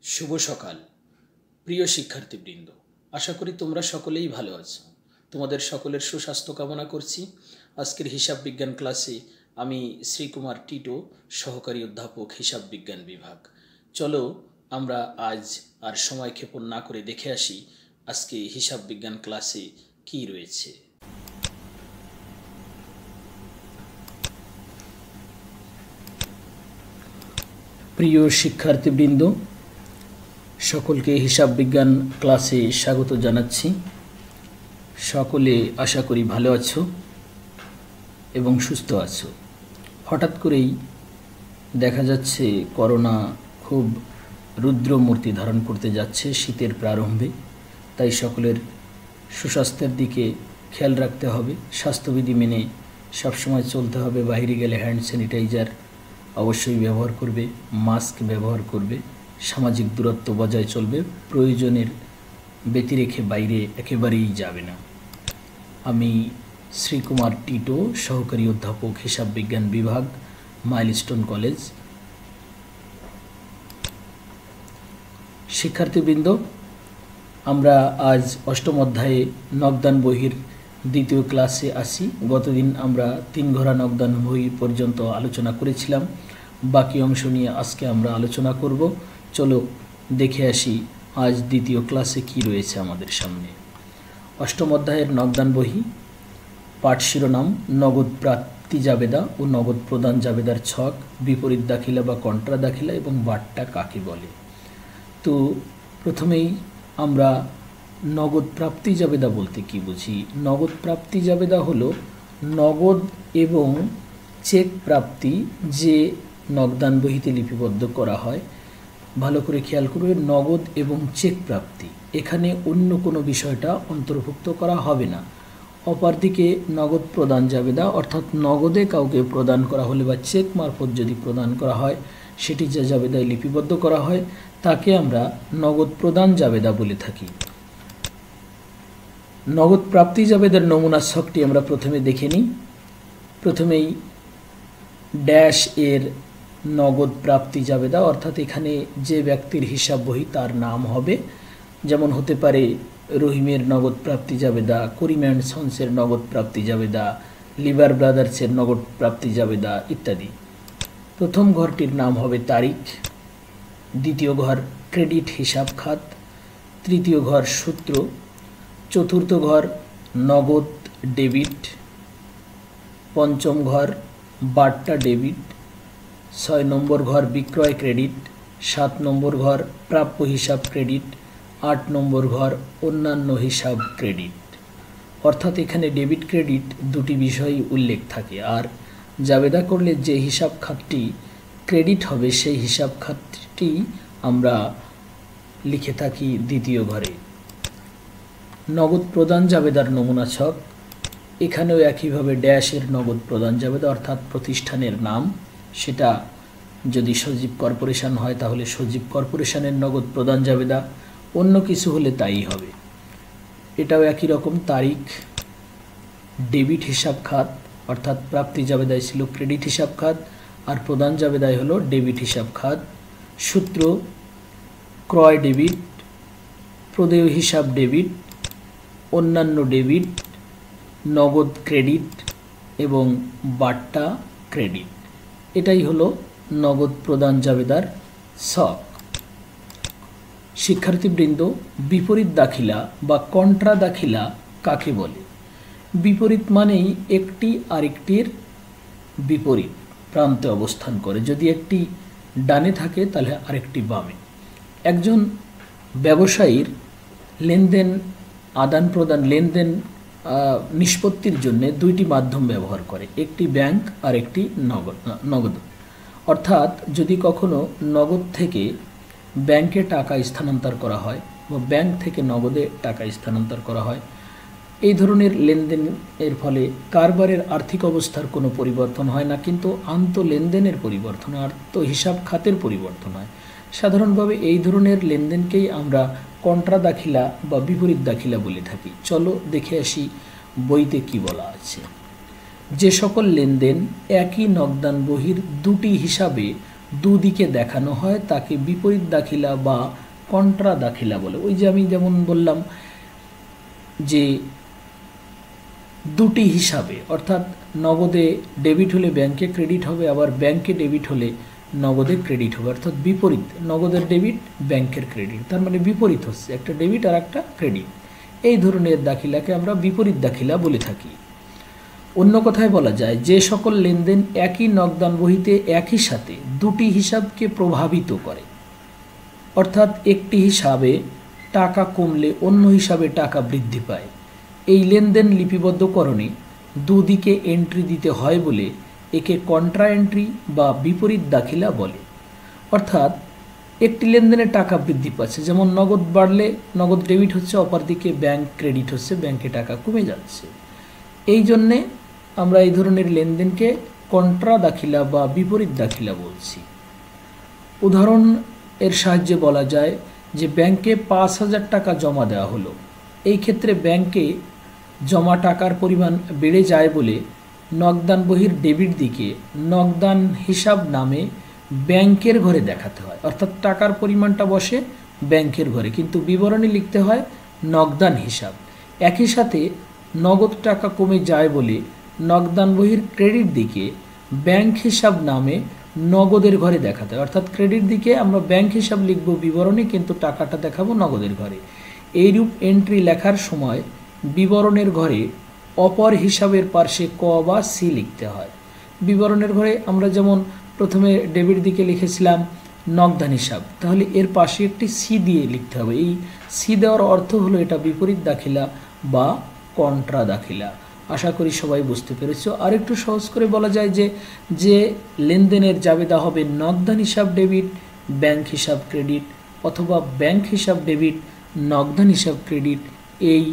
শুভ সকাল প্রিয় শিক্ষার্থীবৃন্দ, আশা করি তোমরা সকলেই ভালো আছো। তোমাদের সকলের সুস্বাস্থ্য কামনা করছি। আজকের হিসাব বিজ্ঞান ক্লাসে আমি শ্রীকুমার টিটো, সহকারী অধ্যাপক হিসাব বিজ্ঞান বিভাগ। চলো আমরা আজ আর সময় ক্ষেপণ না করে দেখে আসি আজকে হিসাব বিজ্ঞান ক্লাসে কি রয়েছে। প্রিয় শিক্ষার্থীবৃন্দ, সকলকে হিসাব বিজ্ঞান ক্লাসে স্বাগত জানাচ্ছি। সকলে আশা করি ভালো আছো এবং সুস্থ আছো। হঠাৎ করেই দেখা যাচ্ছে করোনা খুব রুদ্র মূর্তি ধারণ করতে যাচ্ছে শীতের প্রারম্ভে। তাই সকলের সুস্বাস্থ্যের দিকে খেয়াল রাখতে হবে, স্বাস্থ্যবিধি মেনে সবসময় চলতে হবে। বাইরে গেলে হ্যান্ড স্যানিটাইজার অবশ্যই ব্যবহার করবে, মাস্ক ব্যবহার করবে, সামাজিক দূরত্ব বজায় চলবে, প্রয়োজনের ব্যতি রেখে বাইরে একেবারেই যাবে না। আমি শ্রীকুমার টিটো, সহকারী অধ্যাপক হিসাব বিজ্ঞান বিভাগ, মাইলস্টোন কলেজ। শিক্ষার্থীবৃন্দ, আমরা আজ অষ্টম অধ্যায়ে নগদান বহির দ্বিতীয় ক্লাসে আসি। গতদিন আমরা 3 ঘোড়া নগদান বই পর্যন্ত আলোচনা করেছিলাম। বাকি অংশ নিয়ে আজকে আমরা আলোচনা করব। চলো দেখে আসি আজ দ্বিতীয় ক্লাসে কি রয়েছে আমাদের সামনে। অষ্টম অধ্যায়ের নগদান বহি, পাঠ শিরোনাম নগদ প্রাপ্তি জাবেদা ও নগদ প্রদান জাবেদার ছক, বিপরীত দাখিলা বা কন্ট্রা দাখিলা এবং বাট্টা কাকে বলে। তো প্রথমেই আমরা নগদ প্রাপ্তি জাবেদা বলতে কি বুঝি। নগদ প্রাপ্তি জাবেদা হলো নগদ এবং চেক প্রাপ্তি যে নগদান বহিতে লিপিবদ্ধ করা হয়। ভালো করে খেয়াল করবে, নগদ এবং চেক প্রাপ্তি, এখানে অন্য কোনো বিষয়টা অন্তর্ভুক্ত করা হবে না। অপরদিকে নগদ প্রদান জাবেদা, অর্থাৎ নগদে কাউকে প্রদান করা হলে বা চেক মারফত যদি প্রদান করা হয়, সেটি যে জাবেদায় লিপিবদ্ধ করা হয় তাকে আমরা নগদ প্রদান জাবেদা বলে থাকি। নগদ প্রাপ্তি জাবেদার নমুনা ছকটি আমরা প্রথমে দেখে নিই। প্রথমেই ড্যাশ এর নগদ প্রাপ্তি জাবেদা, অর্থাৎ এখানে যে ব্যক্তির হিসাব বহি তার নাম হবে। যেমন হতে পারে রহিমের নগদ প্রাপ্তি জাবেদা, করিম অ্যান্ড সন্সের নগদ প্রাপ্তি জাবেদা, লিভার ব্রাদার্সের নগদ প্রাপ্তি জাবেদা ইত্যাদি। প্রথম ঘরটির নাম হবে তারিখ, দ্বিতীয় ঘর ক্রেডিট হিসাব খাত, তৃতীয় ঘর সূত্র, চতুর্থ ঘর নগদ ডেবিট, পঞ্চম ঘর বাট্টা ডেবিট, 6 নম্বর ঘর বিক্রয় ক্রেডিট, 7 নম্বর ঘর প্রাপ্য হিসাব ক্রেডিট, 8 নম্বর ঘর অন্যান্য হিসাব ক্রেডিট। অর্থাৎ এখানে ডেবিট ক্রেডিট দুটি বিষয়ই উল্লেখ থাকে। আর জাবেদা করলে যে হিসাব খাতটি ক্রেডিট হবে সেই হিসাব খাতটি আমরা লিখে থাকি দ্বিতীয় ঘরে। নগদ প্রদান জাবেদার নমুনা ছক, এখানেও একইভাবে ড্যাশের নগদ প্রদান জাবেদা, অর্থাৎ প্রতিষ্ঠানের নাম, সেটা যদি সজীব কর্পোরেশন হয় তাহলে সজীব কর্পোরেশনের নগদ প্রদান জাবেদা, অন্য কিছু হলে তাই হবে। এটাও একই রকম, তারিখ ডেবিট হিসাব খাত, অর্থাৎ প্রাপ্তি জাবেদায় ছিল ক্রেডিট হিসাব খাত আর প্রদান জাবেদায় হলো ডেবিট হিসাব খাত। সূত্র ক্রয় ডেবিট, প্রদেয় হিসাব ডেবিট, অন্যান্য ডেবিট, নগদ ক্রেডিট এবং বাট্টা ক্রেডিট। এটাই হলো নগদ প্রদান জাবেদার ছক। শিক্ষার্থীবৃন্দ, বিপরীত দাখিলা বা কন্ট্রা দাখিলা কাকে বলে। বিপরীত মানেই একটি আরেকটির বিপরীত প্রান্তে অবস্থান করে। যদি একটি ডানে থাকে তাহলে আরেকটি বামে। একজন ব্যবসায়ীর লেনদেন আদান প্রদান, লেনদেন নিষ্পত্তির জন্য দুইটি মাধ্যম ব্যবহার করে, একটি ব্যাংক আর একটি নগদ। অর্থাৎ যদি কখনো নগদ থেকে ব্যাংকে টাকা স্থানান্তর করা হয় বা ব্যাংক থেকে নগদে টাকা স্থানান্তর করা হয়, এই ধরনের লেনদেনের ফলে কারবারের আর্থিক অবস্থার কোনো পরিবর্তন হয় না, কিন্তু আন্ত লেনদেনের পরিবর্তন, আন্ত হিসাব খাতের পরিবর্তন হয়। সাধারণভাবে এই ধরনের লেনদেনকেই আমরা কন্ট্রা দাখিলা বা বিপরীত দাখিলা বলে থাকি। চলো দেখে আসি বইতে কি বলা আছে। যে সকল লেনদেন একই নগদান বহির দুটি হিসাবে দুদিকে দেখানো হয় তাকে বিপরীত দাখিলা বা কন্ট্রা দাখিলা বলে। ওই যে আমি যেমন বললাম যে দুটি হিসাবে, অর্থাৎ নগদে ডেবিট হলে ব্যাংকে ক্রেডিট হবে, আবার ব্যাংকে ডেবিট হলে নগদে ক্রেডিট হবে, অর্থাৎ বিপরীত, নগদের ডেবিট ব্যাংকের ক্রেডিট, তার মানে বিপরীত হচ্ছে, একটা ডেবিট আর একটা ক্রেডিট। এই ধরনের দাখিলাকে আমরা বিপরীত দাখিলা বলে থাকি। অন্য কথায় বলা যায় যে সকল লেনদেন একই নগদান বহিতে একই সাথে দুটি হিসাবকে প্রভাবিত করে, অর্থাৎ একটি হিসাবে টাকা কমলে অন্য হিসাবে টাকা বৃদ্ধি পায়, এই লেনদেন লিপিবদ্ধকরণে দুদিকে এন্ট্রি দিতে হয় বলে একে কন্ট্রা এন্ট্রি বা বিপরীত দাখিলা বলে। অর্থাৎ একটি লেনদেনে টাকা বৃদ্ধি পাচ্ছে, যেমন নগদ বাড়লে নগদ ডেবিট হচ্ছে, অপরদিকে ব্যাংক ক্রেডিট হচ্ছে, ব্যাংকে টাকা কমে যাচ্ছে। এই জন্যে আমরা এই ধরনের লেনদেনকে কন্ট্রা দাখিলা বা বিপরীত দাখিলা বলছি। উদাহরণ এর সাহায্যে বলা যায় যে ব্যাংকে ৫,০০০ টাকা জমা দেওয়া হলো, এই ক্ষেত্রে ব্যাংকে জমা টাকার পরিমাণ বেড়ে যায় বলে নগদান বহির ডেবিট দিকে নগদান হিসাব নামে ব্যাংকের ঘরে দেখাতে হয়, অর্থাৎ টাকার পরিমাণটা বসে ব্যাংকের ঘরে, কিন্তু বিবরণী লিখতে হয় নগদান হিসাব। একই সাথে নগদ টাকা কমে যায় বলে নগদান বহির ক্রেডিট দিকে ব্যাংক হিসাব নামে নগদের ঘরে দেখাতে হয়, অর্থাৎ ক্রেডিট দিকে আমরা ব্যাংক হিসাব লিখব বিবরণী, কিন্তু টাকাটা দেখাবো নগদের ঘরে। এইরূপ এন্ট্রি লেখার সময় বিবরণের ঘরে অপর হিসাবের পার্শ্বে ক বা সি লিখতে হয়। বিবরণের ঘরে আমরা যেমন প্রথমে ডেবিট দিকে লিখেছিলাম নগদান হিসাব, তাহলে এর পাশে একটি সি দিয়ে লিখতে হবে। এই সি দেওয়ার অর্থ হলো এটা বিপরীত দাখিলা বা কন্ট্রা দাখিলা। আশা করি সবাই বুঝতে পেরেছো। আর একটু সহজ করে বলা যায় যে লেনদেনের জাবেদা হবে নগদান হিসাব ডেবিট, ব্যাংক হিসাব ক্রেডিট, অথবা ব্যাংক হিসাব ডেবিট, নগদান হিসাব ক্রেডিট, এই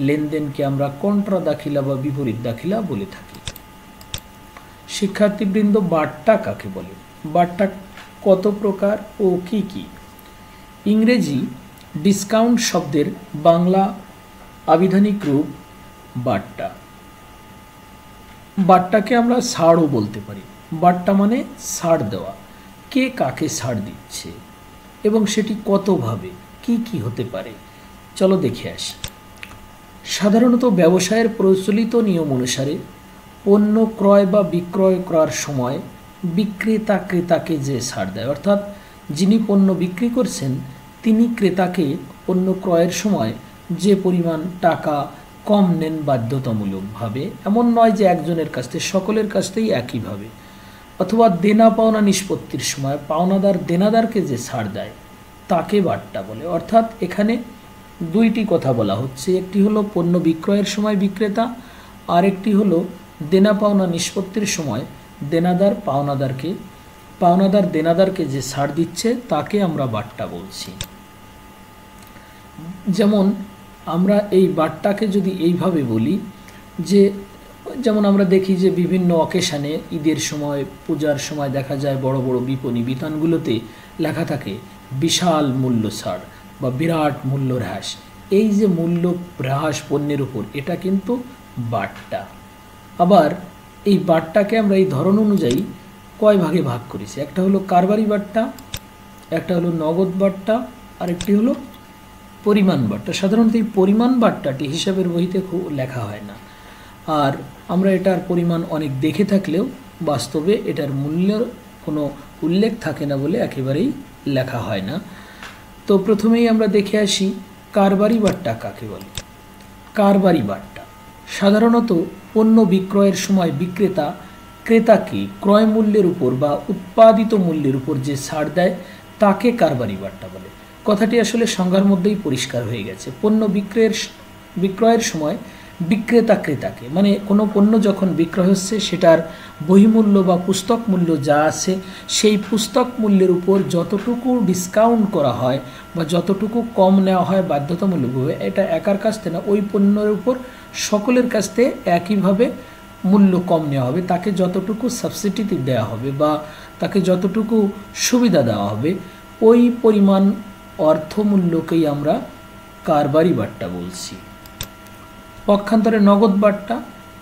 লেনদেনকে আমরা কন্ট্রা দাখিলা বা বিপরীত দাখিলা বলে থাকি। শিক্ষার্থীবৃন্দ, বাট্টা কাকে বলে? বাট্টা কত প্রকার ও কি কি? ইংরেজি ডিসকাউন্ট শব্দের বাংলা আবিধানিক রূপ বাট্টা। বাট্টাকে আমরা ছাড়ও বলতে পারি। বাট্টা মানে ছাড় দেওয়া। কে কাকে ছাড় দিচ্ছে এবং সেটি কতভাবে, কি কি হতে পারে, চলো দেখে আসি। সাধারণত ব্যবসায়ের প্রচলিত নিয়ম অনুসারে পণ্য ক্রয় বা বিক্রয় করার সময় বিক্রেতা ক্রেতাকে যে ছাড় দেয়, অর্থাৎ যিনি পণ্য বিক্রি করছেন তিনি ক্রেতাকে পণ্য ক্রয়ের সময় যে পরিমাণ টাকা কম নেন বাধ্যতামূলকভাবে, এমন নয় যে একজনের কাছ থেকে, সকলের কাছ থেকেই একইভাবে। অথবা দেনা পাওনা নিষ্পত্তির সময় পাওনাদার দেনাদারকে যে ছাড় দেয় তাকে বাট্টা বলে। অর্থাৎ এখানে দুইটি কথা বলা হচ্ছে, একটি হলো পণ্য বিক্রয়ের সময় বিক্রেতা, আর একটি হলো দেনা পাওনা নিষ্পত্তির সময় পাওনাদার দেনাদারকে যে ছাড় দিচ্ছে তাকে আমরা বাট্টা বলছি। যেমন আমরা এই বাট্টাকে যদি এইভাবে বলি যে, যেমন আমরা দেখি যে বিভিন্ন অকেশানে, ঈদের সময়, পূজার সময় দেখা যায় বড় বড় বিপণী বিতানগুলোতে লেখা থাকে বিশাল মূল্য ছাড় বা বিরাট মূল্য হ্রাস। এই যে মূল্য হ্রাস পণ্যের উপর, এটা কিন্তু বাট্টা। আবার এই বাট্টাকে আমরা এই ধরন অনুযায়ী কয় ভাগে ভাগ করেছি, একটা হলো কারবারি বাট্টা, একটা হলো নগদ বাট্টা, আর একটি হলো পরিমাণ বাট্টা। সাধারণত এই পরিমাণ বাট্টাটি হিসাবের বইতে খুব লেখা হয় না, আর আমরা এটার পরিমাণ অনেক দেখে থাকলেও বাস্তবে এটার মূল্যের কোনো উল্লেখ থাকে না বলে একেবারেই লেখা হয় না। তো প্রথমেই আমরা দেখে আসি কারবারি বাট্টা কাকে বলে। কারবারি বাট্টা সাধারণত পণ্য বিক্রয়ের সময় বিক্রেতা ক্রেতাকে ক্রয় মূল্যের উপর বা উৎপাদিত মূল্যের উপর যে ছাড় দেয় তাকে কারবারি বাট্টা বলে। কথাটি আসলে সংজ্ঞার মধ্যেই পরিষ্কার হয়ে গেছে। পণ্য বিক্রয়ের সময় বিক্রেতা ক্রেতাকে, মানে কোনো পণ্য যখন বিক্রয় হচ্ছে সেটার বহিমূল্য বা পুস্তক মূল্য যা আছে সেই পুস্তক মূল্যের উপর যতটুকু ডিসকাউন্ট করা হয় বা যতটুকু কম নেওয়া হয় বাধ্যতামূলকভাবে, এটা একার কাছ থেকে না, ওই পণ্যের উপর সকলের কাছ থেকে একইভাবে মূল্য কম নেওয়া হবে, তাকে যতটুকু সাবসিডিতে দেওয়া হবে বা তাকে যতটুকু সুবিধা দেওয়া হবে, ওই পরিমাণ অর্থমূল্যকেই আমরা কারবারি বাট্টা বলছি। পক্ষান্তরে নগদ বাট্টা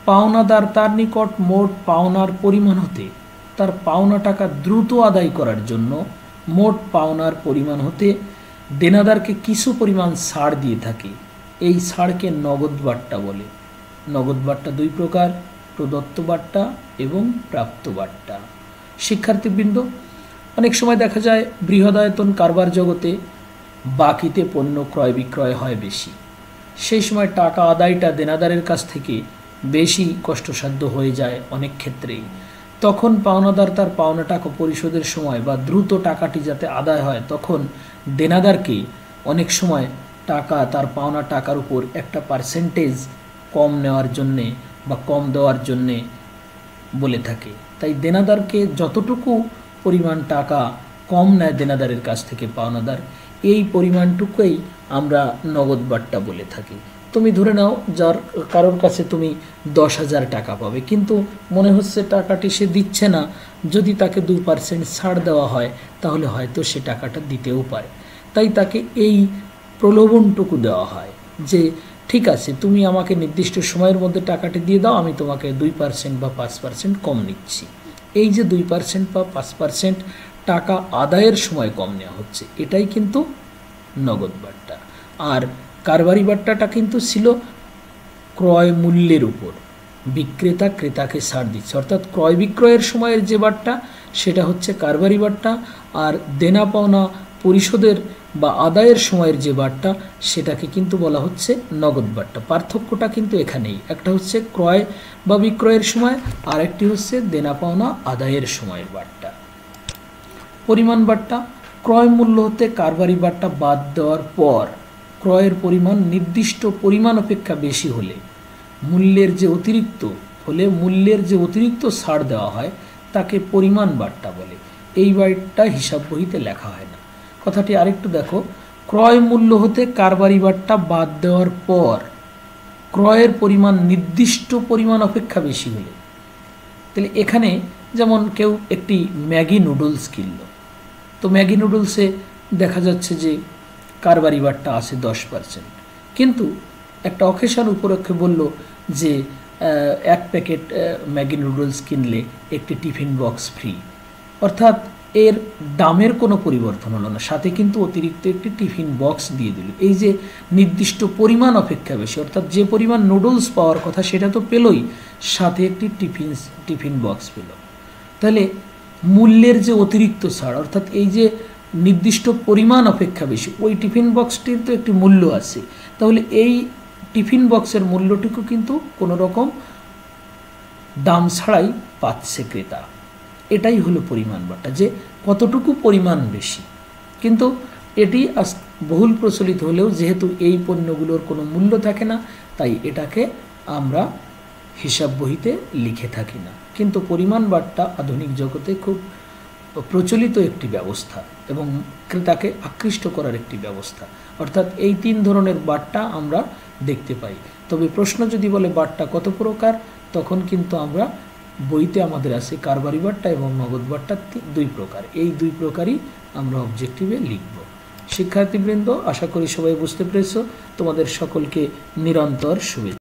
পাওনাদার তার নিকট মোট পাওনার পরিমাণ হতে তার পাওনা টাকা দ্রুত আদায় করার জন্য মোট পাওনার পরিমাণ হতে দেনাদারকে কিছু পরিমাণ ছাড় দিয়ে থাকে। এই ছাড়কে নগদ বাট্টা বলে। নগদ বাট্টা দুই প্রকার, প্রদত্ত বাট্টা এবং প্রাপ্ত বাট্টা। শিক্ষার্থীবৃন্দ, অনেক সময় দেখা যায় বৃহদায়তন কারবার জগতে বাকিতে পণ্য ক্রয় বিক্রয় হয় বেশি। সেই সময় টাকা আদায়টা দেনাদারের কাছ থেকে বেশি কষ্টসাধ্য হয়ে যায় অনেক ক্ষেত্রেই। তখন পাওনাদার তার পাওনা টাকা পরিশোধের সময় বা দ্রুত টাকাটি যাতে আদায় হয়, তখন দেনাদারকে অনেক সময় টাকা তার পাওনা টাকার উপর একটা পার্সেন্টেজ কম নেওয়ার জন্যে বা কম দেওয়ার জন্যে বলে থাকে। তাই দেনাদারকে যতটুকু পরিমাণ টাকা কম নেয় দেনাদারের কাছ থেকে পাওনাদার, এই পরিমাণটুকুই আমরা নগদ বাট্টা বলে থাকি। তুমি ধরে নাও যার কারোর কাছে তুমি 10,000 টাকা পাবে, কিন্তু মনে হচ্ছে টাকাটি সে দিচ্ছে না, যদি তাকে 2% ছাড় দেওয়া হয় তাহলে হয়তো সে টাকাটা দিতেও পারে। তাই তাকে এই প্রলোভনটুকু দেওয়া হয় যে ঠিক আছে, তুমি আমাকে নির্দিষ্ট সময়ের মধ্যে টাকাটি দিয়ে দাও, আমি তোমাকে 2% বা 5% কম নিচ্ছি। এই যে 2% বা 5% টাকা আদায়ের সময় কম নেওয়া হচ্ছে, এটাই কিন্তু নগদ বাট্টা। আর কারবারি বাট্টাটা কিন্তু ছিল ক্রয় মূল্যের উপর, বিক্রেতা ক্রেতাকে ছাড় দিচ্ছে, অর্থাৎ ক্রয় বিক্রয়ের সময়ের যে বাট্টা সেটা হচ্ছে কারবারি বাট্টা, আর দেনা পাওনা পরিশোধের বা আদায়ের সময়ের যে বাট্টা সেটাকে কিন্তু বলা হচ্ছে নগদ বাট্টা। পার্থক্যটা কিন্তু এখানেই, একটা হচ্ছে ক্রয় বা বিক্রয়ের সময়, আর একটি হচ্ছে দেনা পাওনা আদায়ের সময়ের বাট্টা। পরিমাণ বাট্টা, ক্রয় মূল্য হতে কারবারি বাট্টা বাদ দেওয়ার পর ক্রয়ের পরিমাণ নির্দিষ্ট পরিমাণ অপেক্ষা বেশি হলে মূল্যের যে অতিরিক্ত ছাড় দেওয়া হয় তাকে পরিমাণ বাট্টা বলে। এই বাট্টা হিসাব বহিতে লেখা হয় না। কথাটি আরেকটু দেখো, ক্রয় মূল্য হতে কারবারি বাট্টা বাদ দেওয়ার পর ক্রয়ের পরিমাণ নির্দিষ্ট পরিমাণ অপেক্ষা বেশি হলে, তাহলে এখানে যেমন কেউ একটি ম্যাগি নুডলস কিনল, তো ম্যাগি নুডলসে দেখা যাচ্ছে যে কারবারি বাট্টা আছে 10%, কিন্তু একটা অকেশন উপলক্ষে বলল যে 1 প্যাকেট ম্যাগি নুডলস কিনলে একটি টিফিন বক্স ফ্রি, অর্থাৎ এর দামের কোনো পরিবর্তন হলো না, সাথে কিন্তু অতিরিক্ত একটি টিফিন বক্স দিয়ে দিল। এই যে নির্দিষ্ট পরিমাণ অপেক্ষা বেশি, অর্থাৎ যে পরিমাণ নুডলস পাওয়ার কথা সেটা তো পেলই, সাথে একটি টিফিন বক্স পেল। তাহলে মূল্যের যে অতিরিক্ত ছাড়, অর্থাৎ এই যে নির্দিষ্ট পরিমাণ অপেক্ষা বেশি, ওই টিফিন বক্সটির তো একটি মূল্য আছে, তাহলে এই টিফিন বক্সের মূল্যটুকু কিন্তু কোনো রকম দাম ছাড়াই পাচ্ছে ক্রেতা। এটাই হলো পরিমাণ বাট্টা, যে কতটুকু পরিমাণ বেশি। কিন্তু এটি বহুল প্রচলিত হলেও যেহেতু এই পণ্যগুলোর কোনো মূল্য থাকে না, তাই এটাকে আমরা হিসাব বহিতে লিখে থাকি না। কিন্তু পরিমাণ বাট্টা আধুনিক জগতে খুব প্রচলিত একটি ব্যবস্থা এবং ক্রেতাকে আকৃষ্ট করার একটি ব্যবস্থা। অর্থাৎ এই 3 ধরনের বাট্টা আমরা দেখতে পাই। তবে প্রশ্ন যদি বলে বাট্টা কত প্রকার, তখন কিন্তু আমরা বইতে আমাদের আছে কারবারি বাট্টা এবং নগদ বাট্টা 2 প্রকার। এই 2 প্রকারই আমরা অবজেক্টিভে লিখব। শিক্ষার্থীবৃন্দ, আশা করি সবাই বুঝতে পেরেছো। তোমাদের সকলকে নিরন্তর শুভেচ্ছা।